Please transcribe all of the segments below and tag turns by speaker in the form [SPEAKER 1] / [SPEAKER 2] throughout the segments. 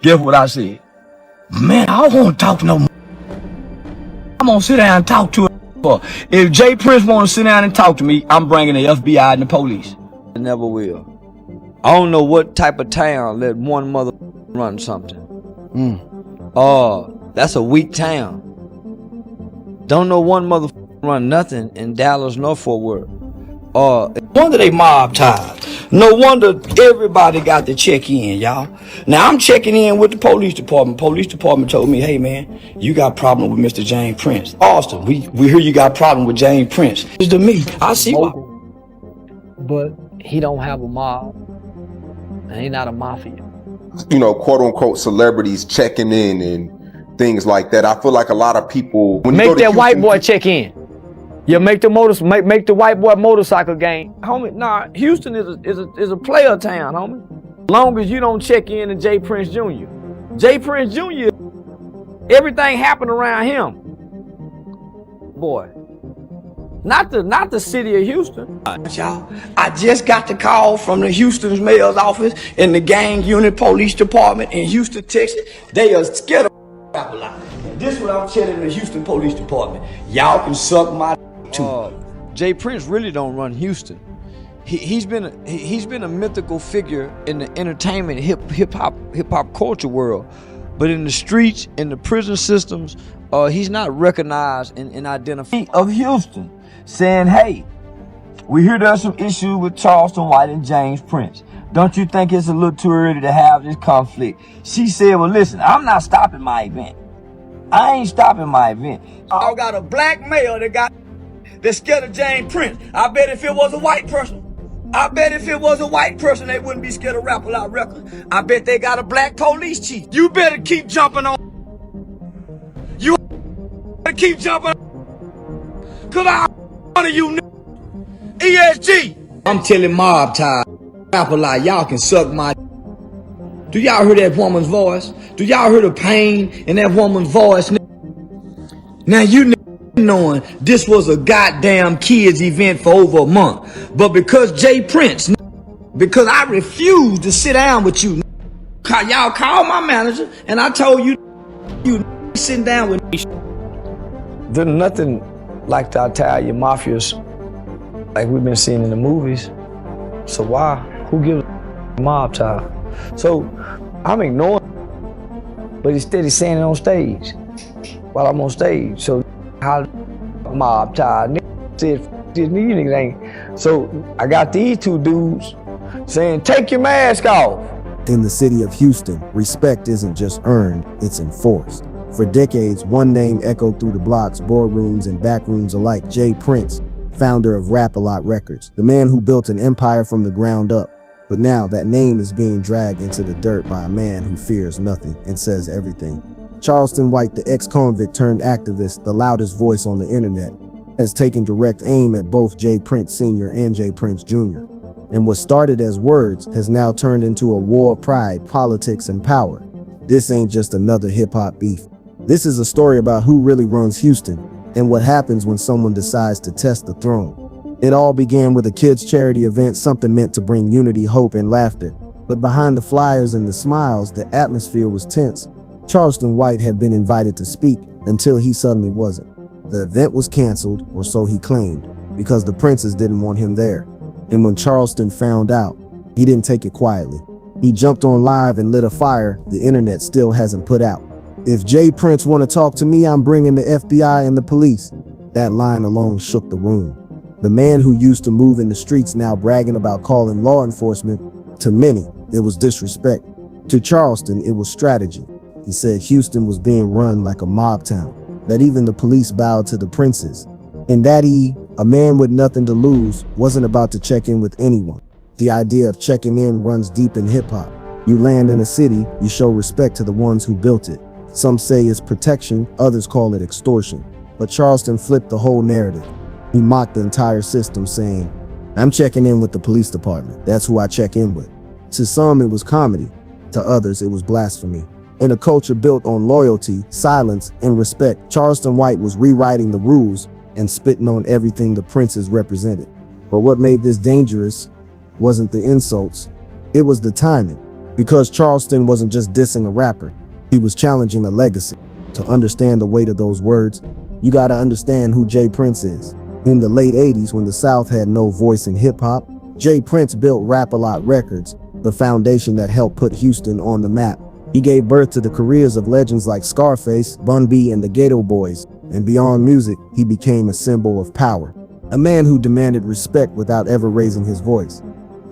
[SPEAKER 1] Guess what I said? Man, I don't want to talk no more. I'm gonna sit down and talk to him. If Jay Prince want to sit down and talk to me, I'm bringing the FBI and the police.
[SPEAKER 2] I never will. I don't know what type of town let one mother run something. That's a weak town. Don't know one mother run nothing in Dallas nor Fort Worth. No wonder they mob tied. No wonder everybody got to check in, y'all. Now I'm checking in with the police department. Police department told me, hey man, you got a problem with Mr. James Prince. Austin, we hear you got a problem with James Prince. It's to me. I see why.
[SPEAKER 3] But he don't have a mob. And he not a mafia.
[SPEAKER 4] You know, quote unquote celebrities checking in and things like that. I feel like a lot of people when
[SPEAKER 3] make that white boy check in. You make the make the white boy motorcycle game, homie. Nah, Houston is a player town, homie. Long as you don't check in to Jay Prince Jr. Jay Prince Jr. Everything happened around him, boy. Not the city of Houston.
[SPEAKER 2] Y'all, I just got the call from the Houston's mayor's office and the gang unit police department in Houston, Texas. They are scared of rap a lot. And this is what I'm telling the Houston police department. Y'all can suck my too. Jay Prince really don't run Houston. He's been a mythical figure in the entertainment hip hop culture world, but in the streets, in the prison systems, he's not recognized and identified. Of Houston, saying, hey, we hear there's some issues with Charleston White and James Prince. Don't you think it's a little too early to have this conflict? She said, well, listen, I'm not stopping my event. I ain't stopping my event. I got a black male that's scared of James Prince. I bet if it was a white person, they wouldn't be scared of Rap A Lot Records. I bet they got a black police chief. You better keep jumping on. You better keep jumping on. Cause I one of you ESG. I'm telling Mob Tie, Rap A Lot, y'all can suck my. Do y'all hear that woman's voice? Do y'all hear the pain in that woman's voice? Now you knowing this was a goddamn kids event for over a month. But because Jay Prince, because I refused to sit down with you, y'all called my manager and I told you sitting down with me.
[SPEAKER 3] There's nothing like the Italian mafias like we've been seeing in the movies. So why? Who gives a mob tie? So I'm ignoring, but he's steady saying it on stage while I'm on stage. So how mob tie said this nigga ain't. So I got these two dudes saying, take your mask off.
[SPEAKER 5] In the city of Houston, respect isn't just earned, it's enforced. For decades, one name echoed through the blocks, boardrooms, and backrooms alike: Jay Prince, founder of Rap A Lot Records, the man who built an empire from the ground up. But now that name is being dragged into the dirt by a man who fears nothing and says everything. Charleston White, the ex-convict turned activist, the loudest voice on the internet, has taken direct aim at both Jay Prince Sr. and Jay Prince Jr. And what started as words has now turned into a war of pride, politics, and power. This ain't just another hip-hop beef. This is a story about who really runs Houston and what happens when someone decides to test the throne. It all began with a kids' charity event, something meant to bring unity, hope, and laughter. But behind the flyers and the smiles, the atmosphere was tense. Charleston White had been invited to speak until he suddenly wasn't. The event was canceled, or so he claimed, because the Princes didn't want him there. And when Charleston found out, he didn't take it quietly. He jumped on live and lit a fire the internet still hasn't put out. If Jay Prince want to talk to me, I'm bringing the FBI and the police. That line alone shook the room. The man who used to move in the streets now bragging about calling law enforcement. To many, it was disrespect. To Charleston, it was strategy. He said Houston was being run like a mob town, that even the police bowed to the Princes, and that he, a man with nothing to lose, wasn't about to check in with anyone. The idea of checking in runs deep in hip-hop. You land in a city, you show respect to the ones who built it. Some say it's protection, others call it extortion. But Charleston flipped the whole narrative. He mocked the entire system, saying, I'm checking in with the police department. That's who I check in with. To some, it was comedy. To others, it was blasphemy. In a culture built on loyalty, silence, and respect, Charleston White was rewriting the rules and spitting on everything the Princes represented. But what made this dangerous wasn't the insults, it was the timing. Because Charleston wasn't just dissing a rapper, he was challenging a legacy. To understand the weight of those words, you gotta understand who J. Prince is. In the late 80s, when the South had no voice in hip-hop, J. Prince built Rap-A-Lot Records, the foundation that helped put Houston on the map. He gave birth to the careers of legends like Scarface, Bun B, and the Ghetto Boys, and beyond music, he became a symbol of power. A man who demanded respect without ever raising his voice.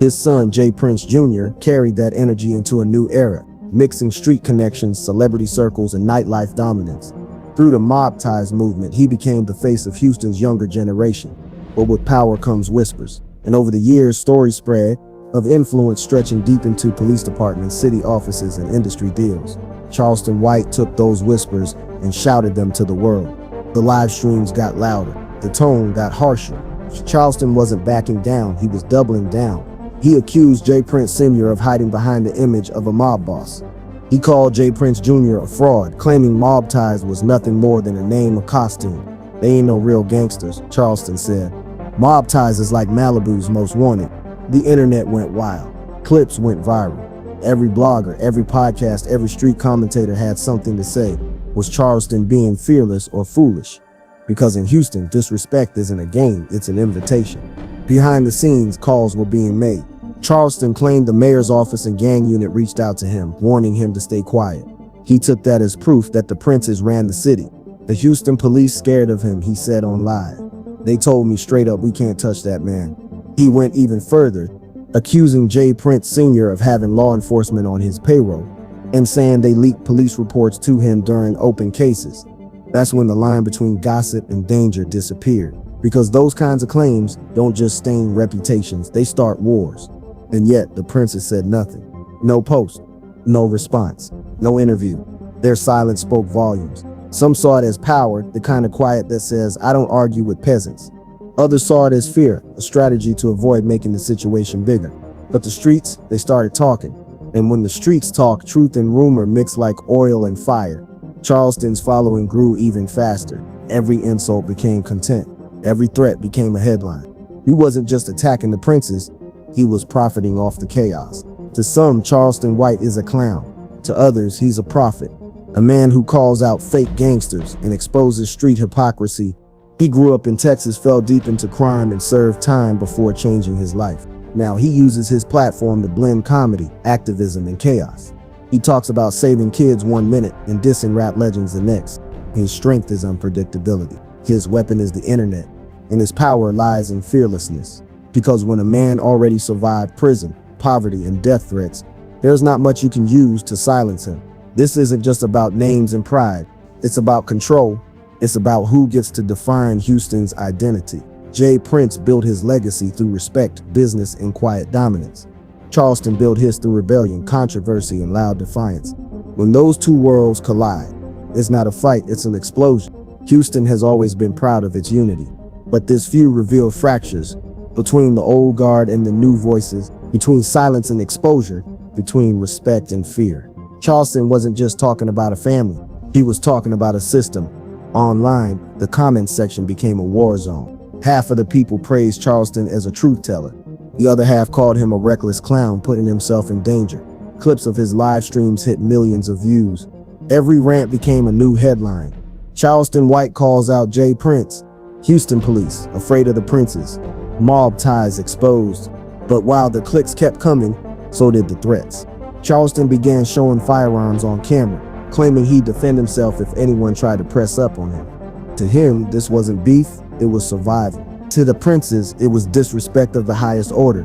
[SPEAKER 5] His son, J. Prince Jr., carried that energy into a new era, mixing street connections, celebrity circles, and nightlife dominance. Through the mob ties movement, he became the face of Houston's younger generation. But with power comes whispers. And over the years, stories spread of influence stretching deep into police departments, city offices, and industry deals. Charleston White took those whispers and shouted them to the world. The live streams got louder. The tone got harsher. Charleston wasn't backing down, he was doubling down. He accused J. Prince Sr. of hiding behind the image of a mob boss. He called J. Prince Jr. a fraud, claiming mob ties was nothing more than a name or costume. They ain't no real gangsters, Charleston said. Mob ties is like Malibu's most wanted. The internet went wild. Clips went viral. Every blogger, every podcast, every street commentator had something to say. Was Charleston being fearless or foolish? Because in Houston, disrespect isn't a game, it's an invitation. Behind the scenes, calls were being made. Charleston claimed the mayor's office and gang unit reached out to him, warning him to stay quiet. He took that as proof that the Princes ran the city. The Houston police scared of him, he said on live. They told me straight up, we can't touch that man. He went even further, accusing J. Prince Sr. of having law enforcement on his payroll and saying they leaked police reports to him during open cases. That's when the line between gossip and danger disappeared, because those kinds of claims don't just stain reputations, they start wars. And yet the Princes said nothing. No post, no response, no interview. Their silence spoke volumes. Some saw it as power, the kind of quiet that says, I don't argue with peasants. Others saw it as fear, a strategy to avoid making the situation bigger. But the streets, they started talking. And when the streets talk, truth and rumor mix like oil and fire. Charleston's following grew even faster. Every insult became content. Every threat became a headline. He wasn't just attacking the Princes, he was profiting off the chaos. To some, Charleston White is a clown. To others, he's a prophet. A man who calls out fake gangsters and exposes street hypocrisy. He grew up in Texas, fell deep into crime, and served time before changing his life. Now he uses his platform to blend comedy, activism, and chaos. He talks about saving kids 1 minute and dissing rap legends the next. His strength is unpredictability. His weapon is the internet, and his power lies in fearlessness. Because when a man already survived prison, poverty, and death threats, there's not much you can use to silence him. This isn't just about names and pride. It's about control. It's about who gets to define Houston's identity. J. Prince built his legacy through respect, business, and quiet dominance. Charleston built his through rebellion, controversy, and loud defiance. When those two worlds collide, it's not a fight, it's an explosion. Houston has always been proud of its unity, but this feud revealed fractures between the old guard and the new voices, between silence and exposure, between respect and fear. Charleston wasn't just talking about a family, he was talking about a system. Online, the comments section became a war zone. Half of the people praised Charleston as a truth teller. The other half called him a reckless clown, putting himself in danger. Clips of his live streams hit millions of views. Every rant became a new headline. Charleston White calls out J. Prince. Houston police, afraid of the Princes. Mob ties exposed. But while the clicks kept coming, so did the threats. Charleston began showing firearms on camera, claiming he'd defend himself if anyone tried to press up on him. To him, this wasn't beef, it was survival. To the Princes, it was disrespect of the highest order.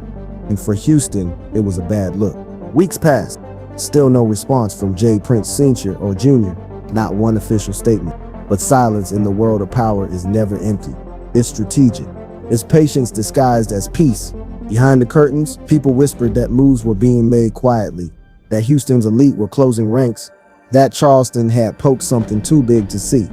[SPEAKER 5] And for Houston, it was a bad look. Weeks passed, still no response from J. Prince Sr. or Jr., not one official statement. But silence in the world of power is never empty. It's strategic. It's patience disguised as peace. Behind the curtains, people whispered that moves were being made quietly, that Houston's elite were closing ranks, that Charleston had poked something too big to see.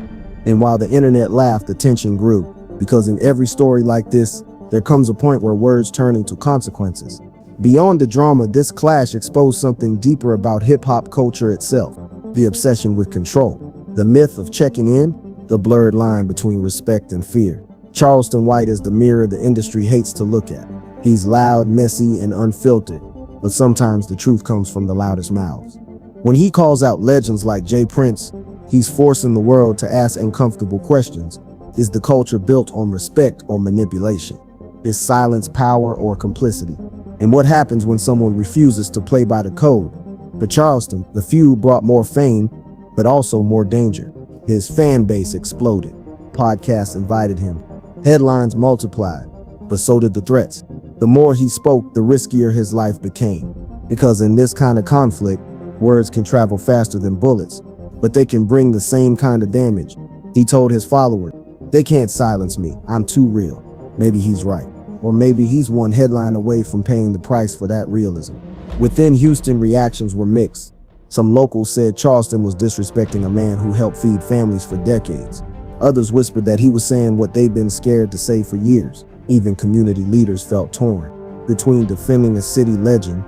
[SPEAKER 5] And while the internet laughed, the tension grew. Because in every story like this, there comes a point where words turn into consequences. Beyond the drama, this clash exposed something deeper about hip-hop culture itself, the obsession with control, the myth of checking in, the blurred line between respect and fear. Charleston White is the mirror the industry hates to look at. He's loud, messy, and unfiltered. but sometimes the truth comes from the loudest mouths. When he calls out legends like Jay Prince, he's forcing the world to ask uncomfortable questions. Is the culture built on respect or manipulation? Is silence power or complicity? And what happens when someone refuses to play by the code? For Charleston, the feud brought more fame, but also more danger. His fan base exploded. Podcasts invited him. Headlines multiplied, but so did the threats. The more he spoke, the riskier his life became. Because in this kind of conflict, words can travel faster than bullets, but they can bring the same kind of damage. He told his followers, "They can't silence me. I'm too real." Maybe he's right. Or maybe he's one headline away from paying the price for that realism. Within Houston, reactions were mixed. Some locals said Charleston was disrespecting a man who helped feed families for decades. Others whispered that he was saying what they'd been scared to say for years. Even community leaders felt torn between defending a city legend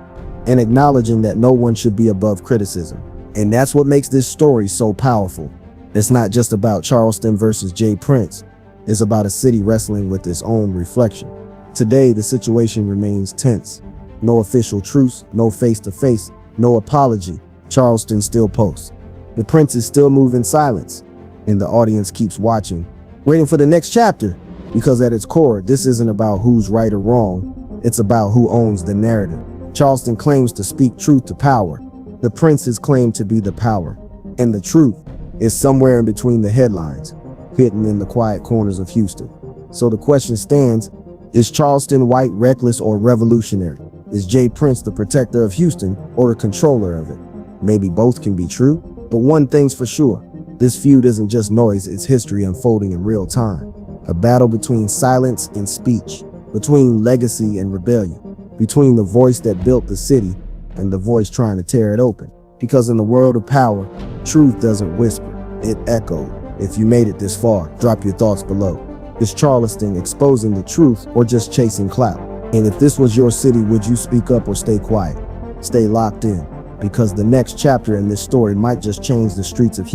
[SPEAKER 5] and acknowledging that no one should be above criticism. And that's what makes this story so powerful. It's not just about Charleston versus Jay Prince. It's about a city wrestling with its own reflection. Today, the situation remains tense. No official truce, no face-to-face, no apology. Charleston still posts. The Prince is still moving in silence, and the audience keeps watching, waiting for the next chapter. Because at its core, this isn't about who's right or wrong. It's about who owns the narrative. Charleston claims to speak truth to power. The Prince is claimed to be the power. And the truth is somewhere in between the headlines, hidden in the quiet corners of Houston. So the question stands, is Charleston white, reckless, or revolutionary? Is Jay Prince the protector of Houston or the controller of it? Maybe both can be true, but one thing's for sure. This feud isn't just noise, it's history unfolding in real time. A battle between silence and speech, between legacy and rebellion, between the voice that built the city and the voice trying to tear it open. Because in the world of power, truth doesn't whisper, it echoes. If you made it this far, drop your thoughts below. Is Charleston exposing the truth or just chasing clout? And if this was your city, would you speak up or stay quiet? Stay locked in, because the next chapter in this story might just change the streets of Houston.